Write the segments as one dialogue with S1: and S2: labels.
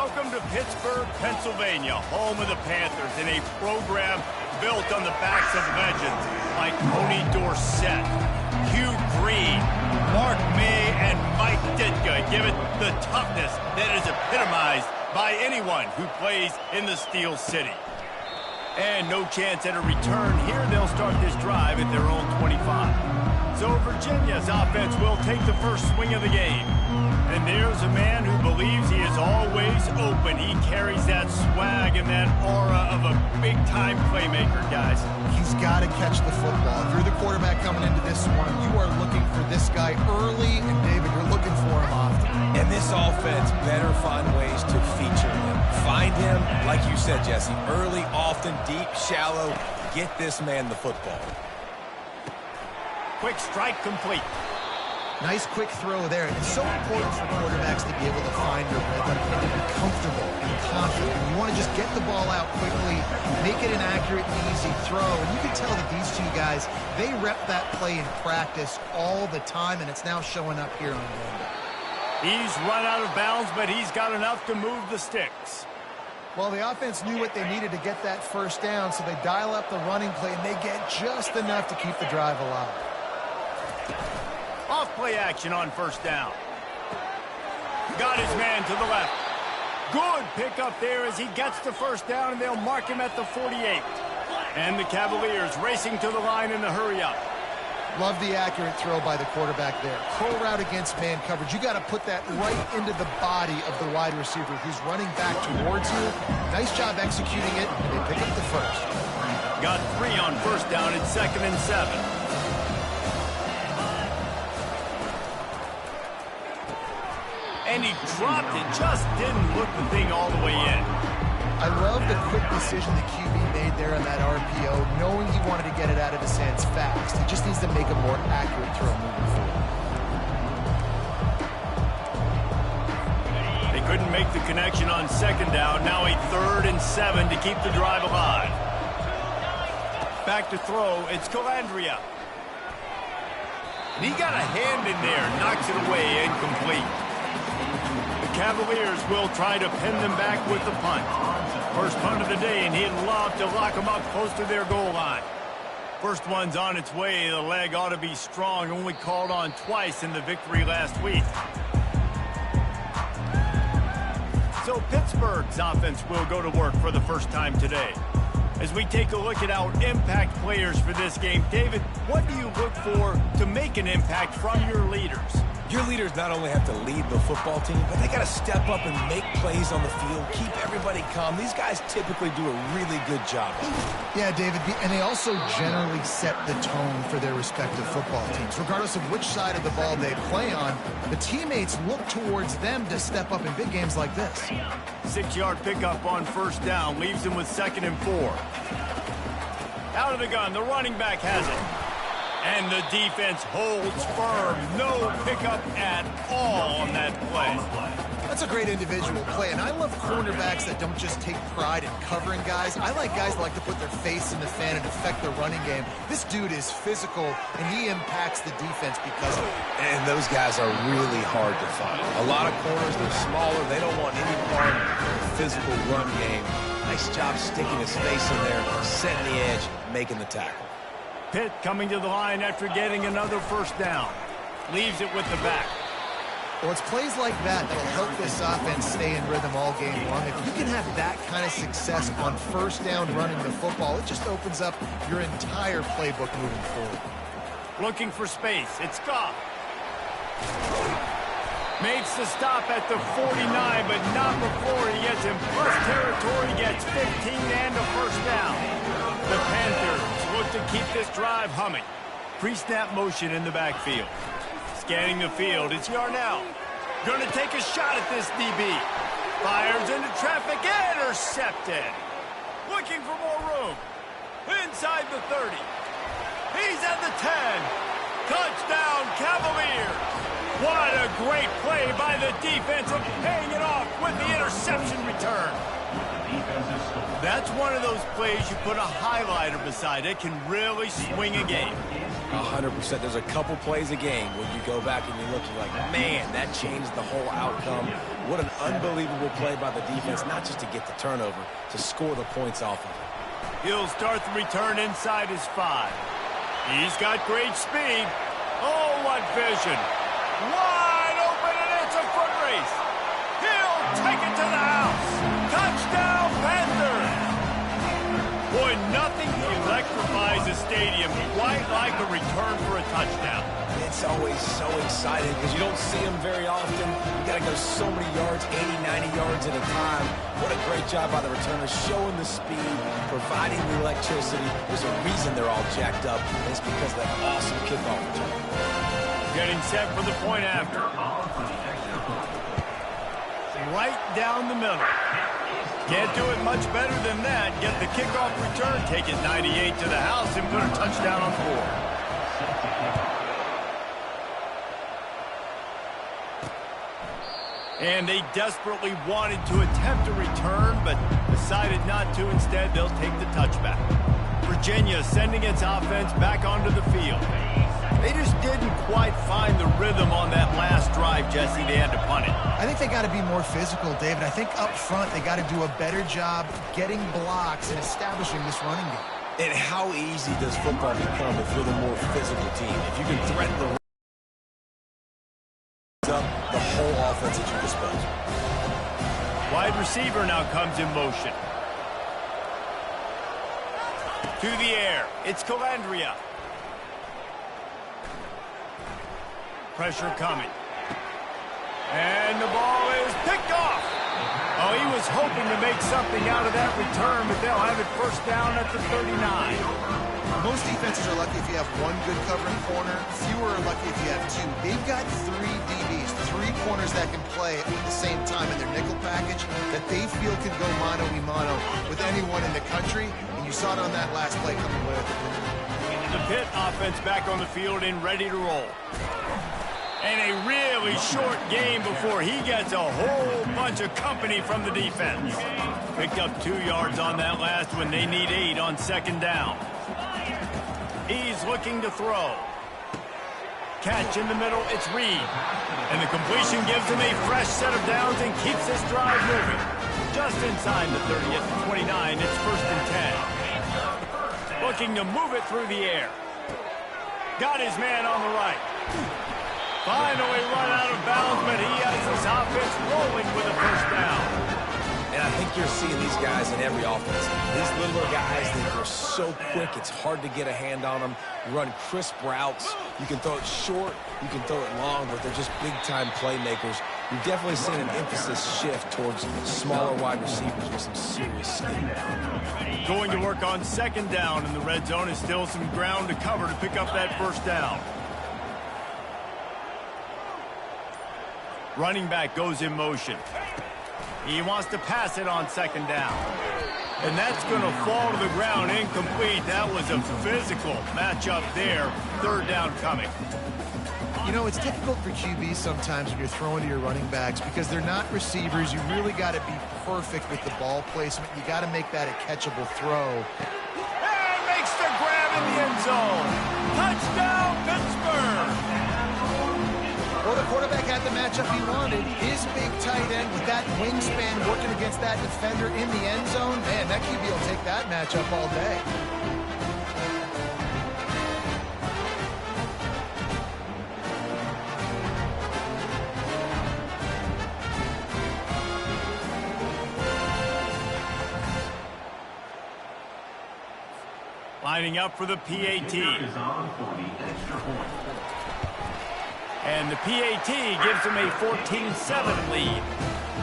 S1: Welcome to Pittsburgh, Pennsylvania, home of the Panthers, in a program built on the backs of legends like Tony Dorsett, Hugh Green, Mark May, and Mike Ditka. Give it the toughness that is epitomized by anyone who plays in the Steel City. And no chance at a return here. They'll start this drive at their own 25. So Virginia's offense will take the first swing of the game. And there's a man who believes he is always open. He carries that swag and that aura of a big-time playmaker, guys.
S2: He's got to catch the football. If you're the quarterback coming into this one, you are looking for this guy early, and David, you're looking for him often.
S3: And this offense better find ways to feature him. Find him, like you said, Jesse, early, often, deep, shallow. Get this man the football.
S1: Quick strike complete.
S2: Nice quick throw there. It's so important for quarterbacks to be able to find their rhythm and to be comfortable and confident. You want to just get the ball out quickly, make it an accurate and easy throw. And you can tell that these two guys, they rep that play in practice all the time, and it's now showing up here on Monday.
S1: He's run out of bounds, but he's got enough to move the sticks.
S2: Well, the offense knew what they needed to get that first down, so they dial up the running play, and they get just enough to keep the drive alive.
S1: Off-play action on first down. Got his man to the left. Good pickup there as he gets the first down, and they'll mark him at the 48. And the Cavaliers racing to the line in the hurry-up.
S2: Love the accurate throw by the quarterback there. Curl route against man coverage. You got to put that right into the body of the wide receiver who's running back towards you. Nice job executing it, and they pick up the first.
S1: Got 3 on first down at 2nd and 7. And he dropped it, just didn't look the thing all the way in.
S2: I love the quick decision the QB made there on that RPO, knowing he wanted to get it out of his hands fast. He just needs to make a more accurate throw moving forward.
S1: They couldn't make the connection on 2nd down. Now a 3rd and 7 to keep the drive alive. Back to throw, it's Calandria. And he got a hand in there, knocks it away, incomplete. Cavaliers will try to pin them back with the punt. First punt of the day, and he'd love to lock them up close to their goal line. First one's on its way. The leg ought to be strong. Only called on twice in the victory last week. So Pittsburgh's offense will go to work for the first time today. As we take a look at our impact players for this game, David, what do you look for to make an impact from your leaders?
S3: Your leaders not only have to lead the football team, but they got to step up and make plays on the field, keep everybody calm. These guys typically do a really good job.
S2: Yeah, David, and they also generally set the tone for their respective football teams. Regardless of which side of the ball they play on, the teammates look towards them to step up in big games like this.
S1: 6-yard pickup on first down, leaves him with 2nd and 4. Out of the gun, the running back has it. And the defense holds firm. No pickup at all on that play.
S2: That's a great individual play, and I love cornerbacks that don't just take pride in covering guys. I like guys that like to put their face in the fan and affect the running game. This dude is physical, and he impacts the defense because of it.
S3: And those guys are really hard to find. A lot of corners, they're smaller. They don't want any part of the physical run game. Nice job sticking his face in there, setting the edge, making the tackle.
S1: Pitt coming to the line after getting another first down. Leaves it with the back.
S2: Well, it's plays like that that'll help this offense stay in rhythm all game long. If you can have that kind of success on first down running the football, it just opens up your entire playbook moving forward.
S1: Looking for space. It's Goff. Makes the stop at the 49, but not before he gets in plus territory, gets 15 and a first down. The Panthers look to keep this drive humming. Pre-snap motion in the backfield. Scanning the field, it's Yarnell. Going to take a shot at this DB. Fires into traffic, intercepted. Looking for more room. Inside the 30. He's at the 10. Touchdown, Cavaliers. What a great play by the defense and paying it off with the interception return. That's one of those plays you put a highlighter beside. It can really swing a game.
S3: 100%. There's a couple plays a game where you go back and you look, you're like, man, that changed the whole outcome. What an unbelievable play by the defense, not just to get the turnover, to score the points off of it.
S1: He'll start the return inside his 5. He's got great speed. Oh, what vision. Wide open, and it's a foot race. He'll take it to the house. Touchdown, Panthers. Boy, nothing electrifies a stadium quite like a return for a touchdown.
S3: It's always so exciting because you don't see them very often. You got to go so many yards, 80, 90 yards at a time. What a great job by the returners, showing the speed, providing the electricity. There's a reason they're all jacked up, and it's because of that awesome kickoff return.
S1: Getting set for the point after. Right down the middle. Can't do it much better than that. Get the kickoff return, take it 98 to the house, and put a touchdown on the board. And they desperately wanted to attempt a return, but decided not to. Instead, they'll take the touchback. Virginia sending its offense back onto the field. They just didn't quite find the rhythm on that last drive, Jesse. They had to punt it.
S2: I think they got to be more physical, David. I think up front they got to do a better job getting blocks and establishing this running game.
S3: And how easy does football become if you're the more physical team? If you can threaten the whole offense at your disposal.
S1: Wide receiver now comes in motion. To the air. It's Calandria. Pressure coming. And the ball is picked off. Oh, he was hoping to make something out of that return, but they'll have it first down at the 39.
S2: Most defenses are lucky if you have one good covering corner. Fewer are lucky if you have 2. They've got 3 DBs, 3 corners that can play at the same time in their nickel package that they feel can go mano-a-mano with anyone in the country, and you saw it on that last play coming with.
S1: The Pitt offense back on the field and ready to roll. And a really short game before he gets a whole bunch of company from the defense. Picked up 2 yards on that last one. They need 8 on second down. He's looking to throw. Catch in the middle, it's Reed. And the completion gives him a fresh set of downs and keeps this drive moving. Just inside the 30 at the 29, it's first and 10. Looking to move it through the air. Got his man on the right. Finally run out of bounds, but he has his offense rolling with a first down.
S3: And I think you're seeing these guys in every offense. These littler guys, they're so quick, it's hard to get a hand on them. Run crisp routes. You can throw it short, you can throw it long, but they're just big-time playmakers. You've definitely seen an emphasis shift towards smaller wide receivers with some serious skill.
S1: Going to work on second down in the red zone is still some ground to cover to pick up that first down. Running back goes in motion. He wants to pass it on second down. And that's going to fall to the ground incomplete. That was a physical matchup there. Third down coming.
S2: You know, it's difficult for QBs sometimes when you're throwing to your running backs because they're not receivers. You really got to be perfect with the ball placement. You got to make that a catchable throw.
S1: And makes the grab in the end zone. Touchdown, Pittsburgh.
S2: Well, the quarterback had the matchup he wanted. His big tight end with that wingspan working against that defender in the end zone. Man, that QB will take that matchup all day.
S1: Lining up for the PAT. And the PAT gives them a 14-7 lead.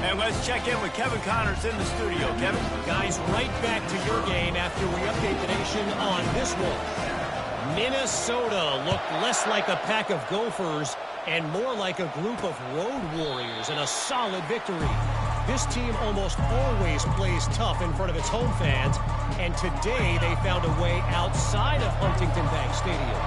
S1: And let's check in with Kevin Connors in the studio. Kevin?
S4: Guys, right back to your game after we update the nation on this one. Minnesota looked less like a pack of Gophers and more like a group of road warriors in a solid victory. This team almost always plays tough in front of its home fans, and today they found a way outside of Huntington Bank Stadium.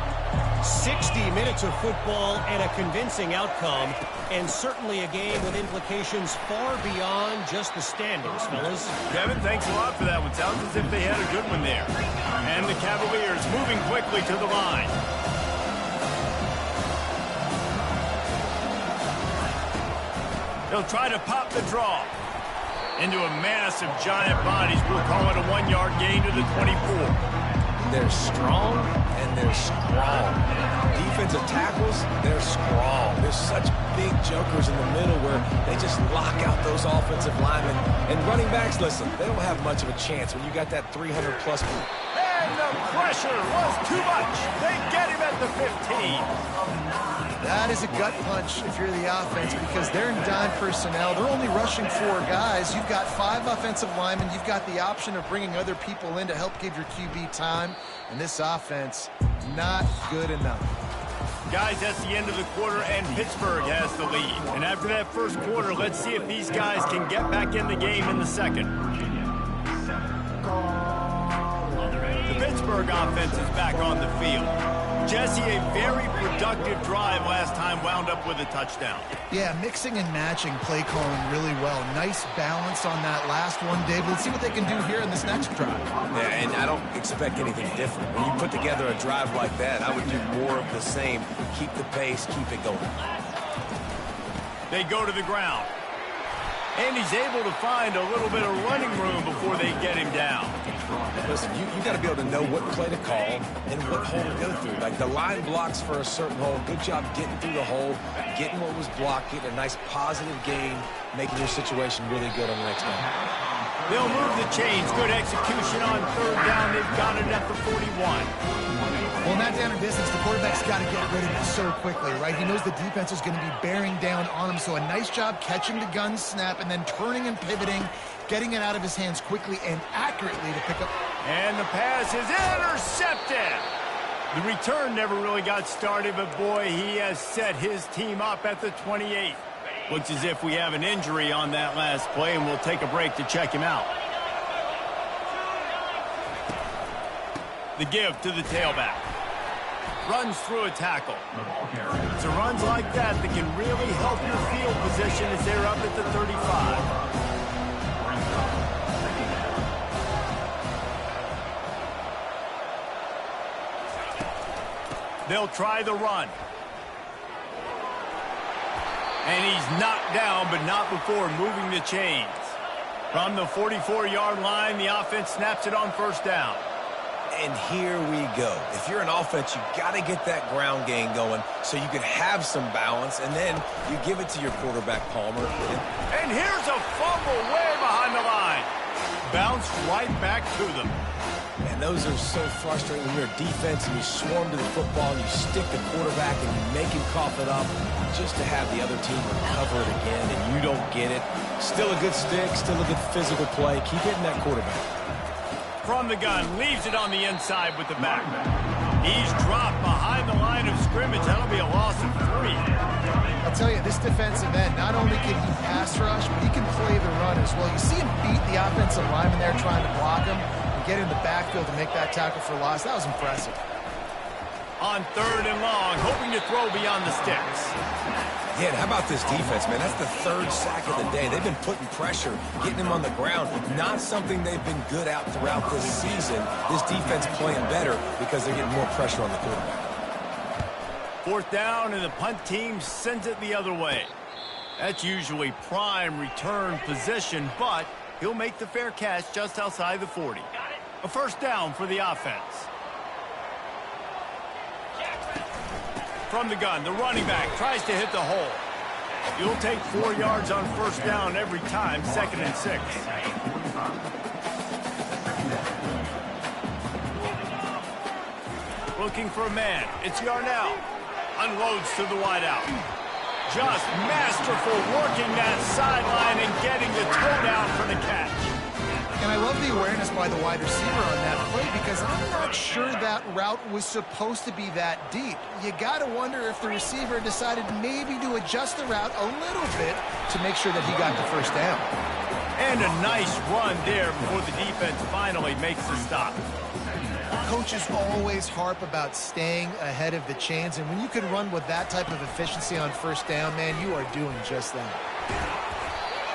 S4: 60 minutes of football and a convincing outcome, and certainly a game with implications far beyond just the standings, fellas.
S1: Kevin, thanks a lot for that one. Sounds as if they had a good one there. And the Cavaliers moving quickly to the line. He'll try to pop the draw. Into a mass of giant bodies. We'll call it a 1-yard gain to the 24.
S3: They're strong, and they're strong. Defensive tackles, they're strong. There's such big jokers in the middle where they just lock out those offensive linemen. And running backs, listen, they don't have much of a chance when you got that 300-plus.
S1: And the pressure was too much. They get him at the 15.
S2: That is a gut punch if you're the offense because they're in dime personnel. They're only rushing 4 guys. You've got 5 offensive linemen. You've got the option of bringing other people in to help give your QB time. And this offense, not good enough.
S1: Guys, that's the end of the quarter, and Pittsburgh has the lead. And after that first quarter, let's see if these guys can get back in the game in the second. The Pittsburgh offense is back on the field. Jesse, a very productive drive last time wound up with a touchdown.
S2: Yeah, mixing and matching play calling really well. Nice balance on that last one, Dave. Let's see what they can do here in this next drive.
S3: Yeah, and I don't expect anything different. When you put together a drive like that, I would do more of the same. Keep the pace, keep it going.
S1: They go to the ground. And he's able to find a little bit of running room before they get him down.
S3: Listen, you got to be able to know what play to call and what hole to go through. Like the line blocks for a certain hole. Good job getting through the hole, getting what was blocked, getting a nice positive gain, making your situation really good on the next down.
S1: They'll move the chains. Good execution on third down. They've got it at the 41.
S2: Well, in that down in business, the quarterback's got to get rid of it so quickly, right? He knows the defense is going to be bearing down on him, so a nice job catching the gun snap and then turning and pivoting, getting it out of his hands quickly and accurately to pick up.
S1: And the pass is intercepted. The return never really got started, but boy, he has set his team up at the 28. Looks as if we have an injury on that last play, and we'll take a break to check him out. The give to the tailback. Runs through a tackle. It's runs like that that can really help your field position as they're up at the 35. They'll try the run. And he's knocked down, but not before moving the chains. From the 44-yard line, the offense snaps it on first down.
S3: And here we go. If you're an offense, you got to get that ground game going so you can have some balance, and then you give it to your quarterback, Palmer.
S1: And here's a fumble way behind the line. Bounce right back to them.
S3: And those are so frustrating when you're a defense and you swarm to the football and you stick the quarterback and you make him cough it up just to have the other team recover it again, and you don't get it. Still a good stick, still a good physical play. Keep hitting that quarterback.
S1: From the gun, leaves it on the inside with the back. He's dropped behind the line of scrimmage. That'll be a loss of 3.
S2: I'll tell you, this defensive end, not only can he pass rush, but he can play the run as well. You see him beat the offensive lineman there trying to block him and get in the backfield to make that tackle for loss. That was impressive.
S1: On third and long, hoping to throw beyond the sticks.
S3: Yeah, and how about this defense, man? That's the 3rd sack of the day. They've been putting pressure, getting him on the ground. Not something they've been good at throughout this season. This defense playing better because they're getting more pressure on the quarterback.
S1: 4th down, and the punt team sends it the other way. That's usually prime return position, but he'll make the fair catch just outside the 40. A first down for the offense. From the gun, the running back tries to hit the hole. You'll take 4 yards on first down every time, 2nd and 6. Looking for a man. It's Yarnell. Unloads to the wideout. Just masterful working that sideline and getting the toe down for the catch.
S2: And I love the awareness by the wide receiver on that play because I'm not sure that route was supposed to be that deep. You got to wonder if the receiver decided maybe to adjust the route a little bit to make sure that he got the first down.
S1: And a nice run there before the defense finally makes the stop.
S2: Coaches always harp about staying ahead of the chains, and when you can run with that type of efficiency on first down, man, you are doing just that.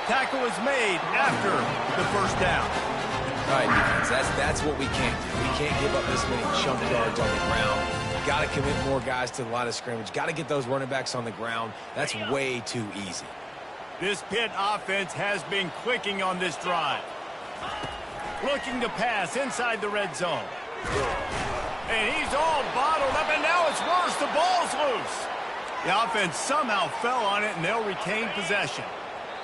S1: Tackle is made after the first down.
S3: All right, defense, that's what we can't do. We can't give up this many chunk yards on the ground. Got to commit more guys to the line of scrimmage. Got to get those running backs on the ground. That's way too easy.
S1: This Pitt offense has been clicking on this drive. Looking to pass inside the red zone. And he's all bottled up, and now it's worse. The ball's loose. The offense somehow fell on it, and they'll retain possession.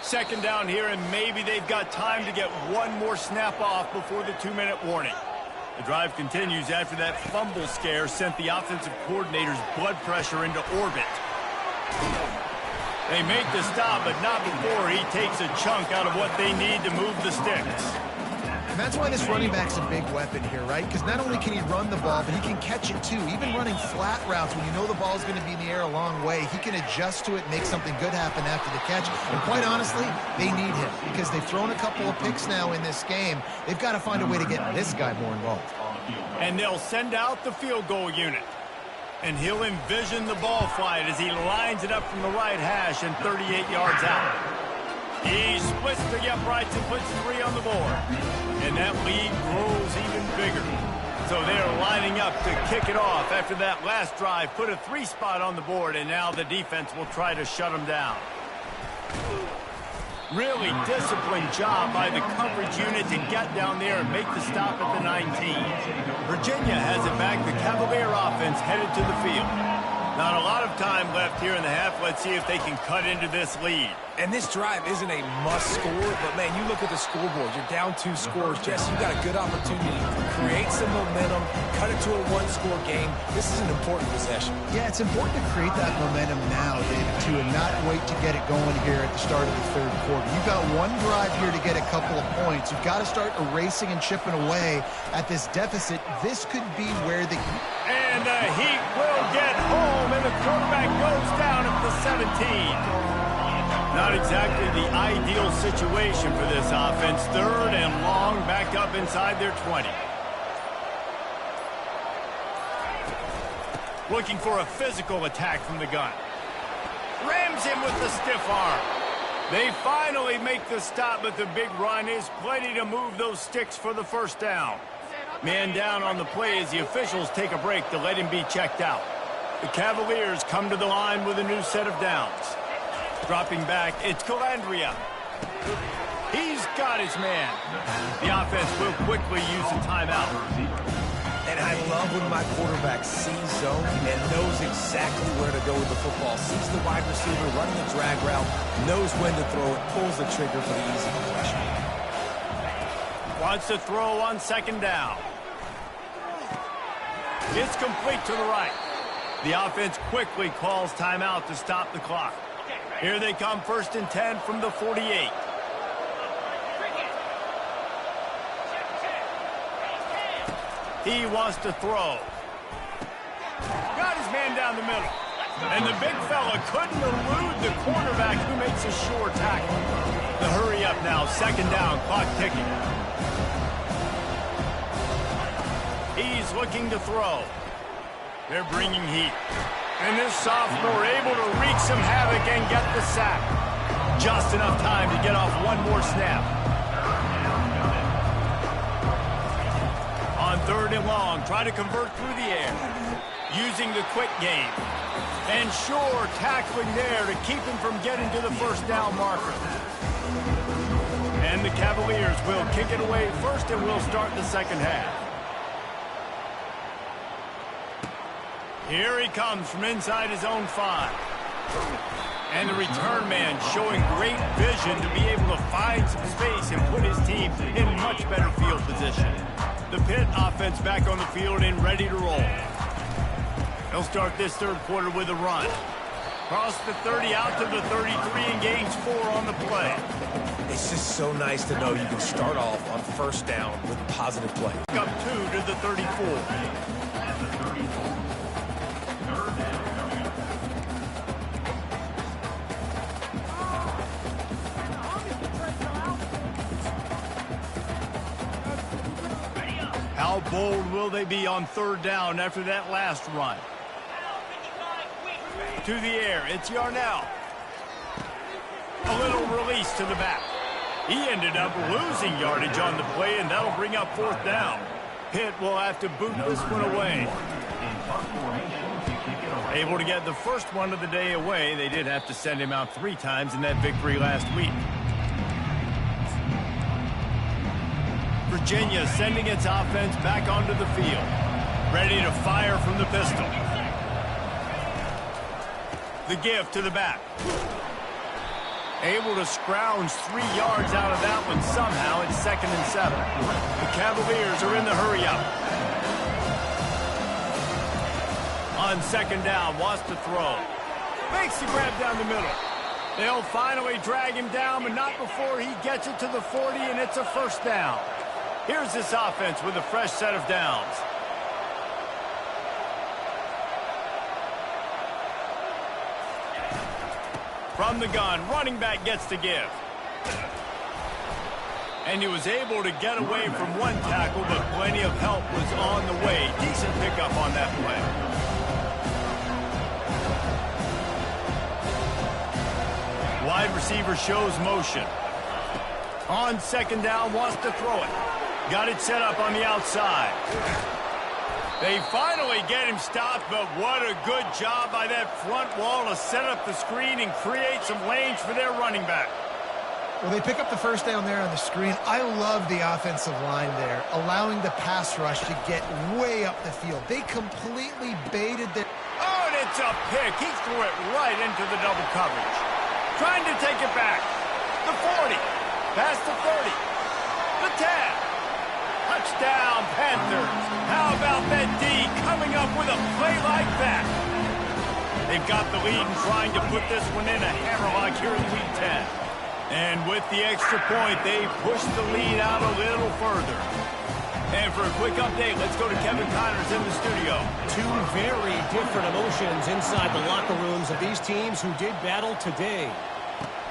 S1: Second down here, and maybe they've got time to get one more snap off before the 2-minute warning. The drive continues after that fumble scare sent the offensive coordinator's blood pressure into orbit. They make the stop, but not before he takes a chunk out of what they need to move the sticks.
S2: And that's why this running back's a big weapon here, right? Because not only can he run the ball, but he can catch it too. Even running flat routes when you know the ball's going to be in the air a long way, he can adjust to it and make something good happen after the catch. And quite honestly, they need him because they've thrown a couple of picks now in this game. They've got to find a way to get this guy more involved.
S1: And they'll send out the field goal unit. And he'll envision the ball flight as he lines it up from the right hash and 38 yards out. He splits the uprights and puts 3 on the board. And that lead grows even bigger. So they're lining up to kick it off after that last drive. Put a 3 spot on the board, and now the defense will try to shut them down. Really disciplined job by the coverage unit to get down there and make the stop at the 19. Virginia has it back. The Cavalier offense headed to the field. Not a lot of time left here in the half. Let's see if they can cut into this lead.
S3: And this drive isn't a must score, but, man, you look at the scoreboard. You're down 2 scores. Jesse, you got a good opportunity to create some momentum, cut it to a 1-score game. This is an important possession.
S2: Yeah, it's important to create that momentum now, David, too, and not wait to get it going here at the start of the third quarter. You've got one drive here to get a couple of points. You've got to start erasing and chipping away at this deficit. This could be where the...
S1: And the Heat will get home, and the quarterback goes down at the 17. Not exactly the ideal situation for this offense. 3rd and long, back up inside their 20. Looking for a physical attack from the gun. Rams him with the stiff arm. They finally make the stop, but the big run is plenty to move those sticks for the first down. Man down on the play as the officials take a break to let him be checked out. The Cavaliers come to the line with a new set of downs. Dropping back, it's Calandria. He's got his man. The offense will quickly use a timeout.
S3: And I love when my quarterback sees zone and knows exactly where to go with the football. Sees the wide receiver running the drag route, knows when to throw it, pulls the trigger for the easy completion.
S1: Wants to throw on 2nd down. It's complete to the right. The offense quickly calls timeout to stop the clock. Here they come, 1st and 10 from the 48. He wants to throw. Got his man down the middle. And the big fella couldn't elude the quarterback who makes a sure tackle. The hurry up now, 2nd down, clock ticking. He's looking to throw. They're bringing heat. And this sophomore able to wreak some havoc and get the sack. Just enough time to get off one more snap. On 3rd and long, try to convert through the air. Using the quick game. And sure, tackling there to keep him from getting to the 1st down marker. And the Cavaliers will kick it away first, and we'll start the 2nd half. Here he comes from inside his own 5. And the return man showing great vision to be able to find some space and put his team in much better field position. The Pitt offense back on the field and ready to roll. They'll start this 3rd quarter with a run. Cross the 30 out to the 33 and gains 4 on the play.
S3: It's just so nice to know you can start off on 1st down with a positive play.
S1: Up 2 to the 34. How bold will they be on 3rd down after that last run? To the air, it's Yarnell. A little release to the back. He ended up losing yardage on the play, and that'll bring up 4th down. Pitt will have to boot this one away. Able to get the first one of the day away. They did have to send him out 3 times in that victory last week. Virginia sending its offense back onto the field. Ready to fire from the pistol. The give to the back. Able to scrounge 3 yards out of that one somehow. It's 2nd and 7. The Cavaliers are in the hurry-up. On 2nd down, wants to throw. Makes the grab down the middle. They'll finally drag him down, but not before he gets it to the 40, and it's a 1st down. Here's this offense with a fresh set of downs. From the gun, running back gets to give. And he was able to get away from 1 tackle, but plenty of help was on the way. Decent pickup on that play. Wide receiver shows motion. On 2nd down, wants to throw it. Got it set up on the outside. They finally get him stopped, but what a good job by that front wall to set up the screen and create some lanes for their running back.
S2: Well, they pick up the 1st down there on the screen. I love the offensive line there, allowing the pass rush to get way up the field. They completely baited their...
S1: Oh, and it's a pick. He threw it right into the double coverage. Trying to take it back. The 40. Past the 30. The 10. Touchdown, Panthers. How about that D coming up with a play like that? They've got the lead and trying to put this one in a hammerlock here in Week 10. And with the extra point, they push the lead out a little further. And for a quick update, let's go to Kevin Connors in the studio.
S4: 2 very different emotions inside the locker rooms of these teams who did battle today.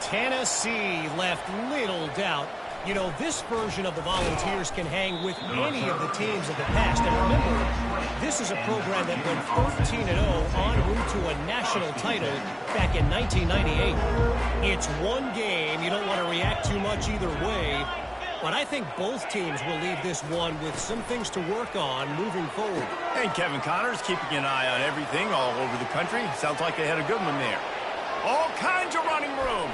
S4: Tennessee left little doubt. You know, this version of the Volunteers can hang with any of the teams of the past. And remember, this is a program that went 13-0 en route to a national title back in 1998. It's 1 game. You don't want to react too much either way. But I think both teams will leave this one with some things to work on moving forward.
S1: And Kevin Connors keeping an eye on everything all over the country. Sounds like they had a good one there. All kinds of running room.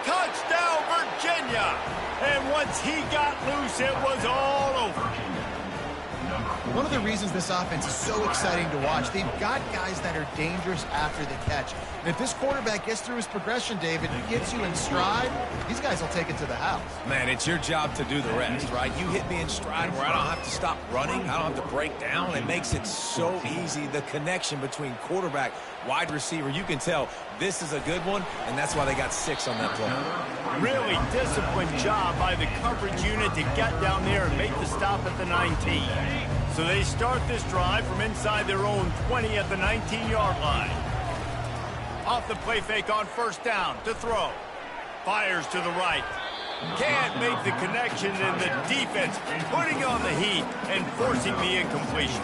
S1: Touchdown, Virginia! And once he got loose, it was all over.
S2: One of the reasons this offense is so exciting to watch, they've got guys that are dangerous after the catch. And if this quarterback gets through his progression, David, gets you in stride, these guys will take it to the house.
S3: Man, it's your job to do the rest, right? You hit me in stride where I don't have to stop running. I don't have to break down. It makes it so easy. The connection between quarterback, wide receiver, you can tell this is a good one, and that's why they got 6 on that play.
S1: Really disciplined job by the coverage unit to get down there and make the stop at the 19. So they start this drive from inside their own 20 at the 19-yard line. Off the play fake on 1st down to throw. Fires to the right. Can't make the connection, and the defense putting on the heat and forcing the incompletion.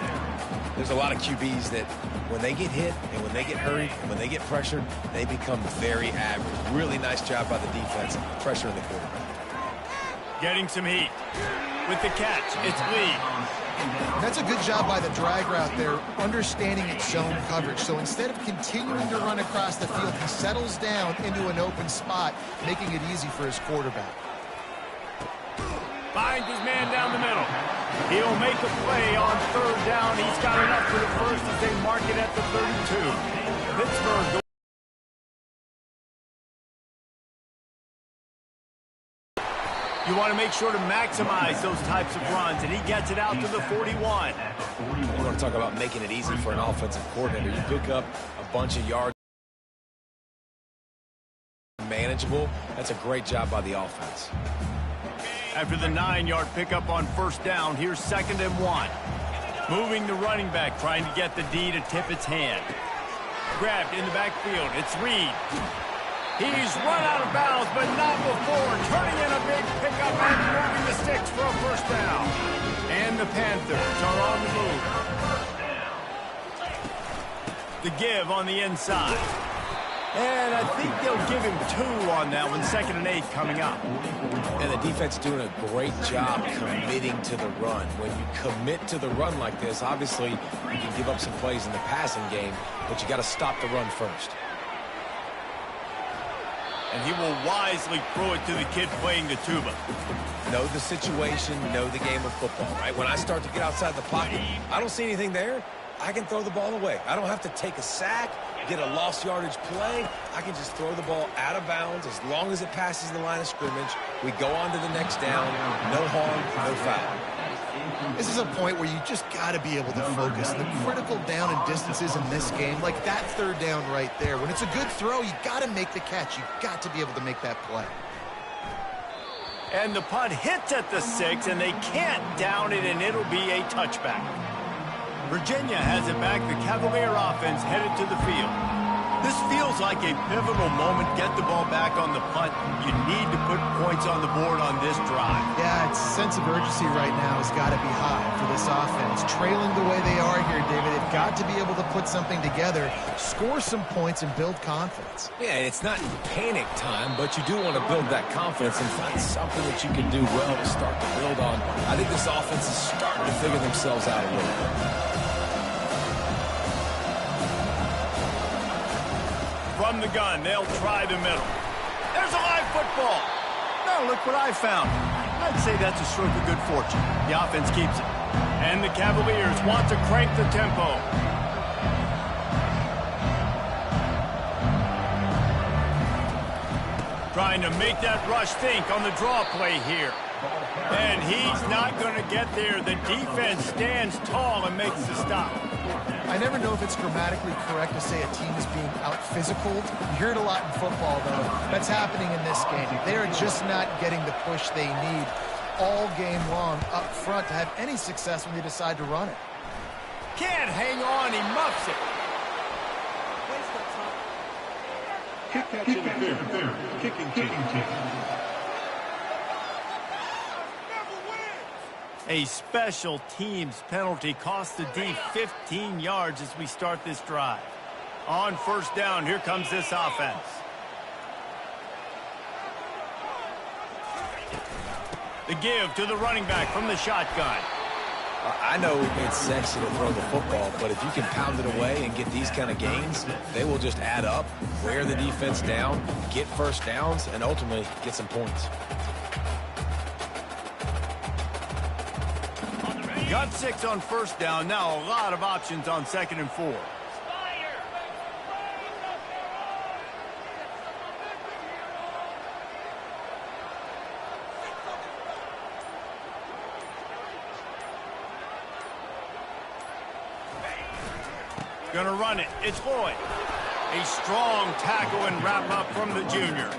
S3: There's a lot of QBs that when they get hit and when they get hurried and when they get pressured, they become very average. Really nice job by the defense, pressuring the quarterback.
S1: Getting some heat. With the catch, it's Lee.
S2: That's a good job by the drag route there, understanding its zone coverage. So instead of continuing to run across the field, he settles down into an open spot, making it easy for his quarterback.
S1: Finds his man down the middle. He'll make a play on 3rd down. He's got enough for the first as they mark it at the 32. Pittsburgh. You want to make sure to maximize those types of runs, and he gets it out to the 41.
S3: You want to talk about making it easy for an offensive coordinator. You pick up a bunch of yards. Manageable. That's a great job by the offense.
S1: After the 9-yard pickup on 1st down, here's 2nd and 1. Moving the running back, trying to get the D to tip its hand. Grabbed in the backfield. It's Reed. He's run out of bounds, but not before. Turning in a big pickup and moving the sticks for a 1st down. And the Panthers are on the move. The give on the inside. And I think they'll give him 2 on that one, 2nd and 8 coming up.
S3: And the defense doing a great job committing to the run. When you commit to the run like this, obviously you can give up some plays in the passing game, but you got to stop the run first.
S1: And he will wisely throw it to the kid playing the tuba.
S3: Know the situation, know the game of football, right? When I start to get outside the pocket, I don't see anything there, I can throw the ball away. I don't have to take a sack, get a lost yardage play. I can just throw the ball out of bounds as long as it passes the line of scrimmage. We go on to the next down. No harm, no foul.
S2: This is a point where you just got to be able to focus. The critical down and distances in this game, like that 3rd down right there. When it's a good throw, you got to make the catch. You got to be able to make that play.
S1: And the punt hits at the 6, and they can't down it, and it'll be a touchback. Virginia has it back. The Cavalier offense headed to the field. This feels like a pivotal moment. Get the ball back on the punt. You need to put points on the board on this drive.
S2: Yeah, its sense of urgency right now has got to be high for this offense. Trailing the way they are here, David, they've got to be able to put something together, score some points, and build confidence.
S3: Yeah, it's not panic time, but you do want to build that confidence and find something that you can do well to start to build on. I think this offense is starting to figure themselves out a little bit.
S1: From the gun, they'll try the middle. There's a live football. Now look what I found. I'd say that's a stroke of good fortune. The offense keeps it. And the Cavaliers want to crank the tempo. Trying to make that rush think on the draw play here. And he's not going to get there. The defense stands tall and makes the stop.
S2: I never know if it's grammatically correct to say a team is being out-physicaled. You hear it a lot in football, though. That's happening in this game. They are just not getting the push they need all game long up front to have any success when they decide to run it.
S1: Can't hang on. He muffs it.
S5: Kick interference. Kicking team.
S1: A special teams penalty cost the D 15 yards as we start this drive. On 1st down, here comes this offense. The give to the running back from the shotgun.
S3: I know it's sexy to throw the football, but if you can pound it away and get these kind of gains, they will just add up, wear the defense down, get 1st downs, and ultimately get some points.
S1: Got 6 on 1st down. Now a lot of options on 2nd and 4. Gonna run it. It's Lloyd. A strong tackle and wrap up from the junior.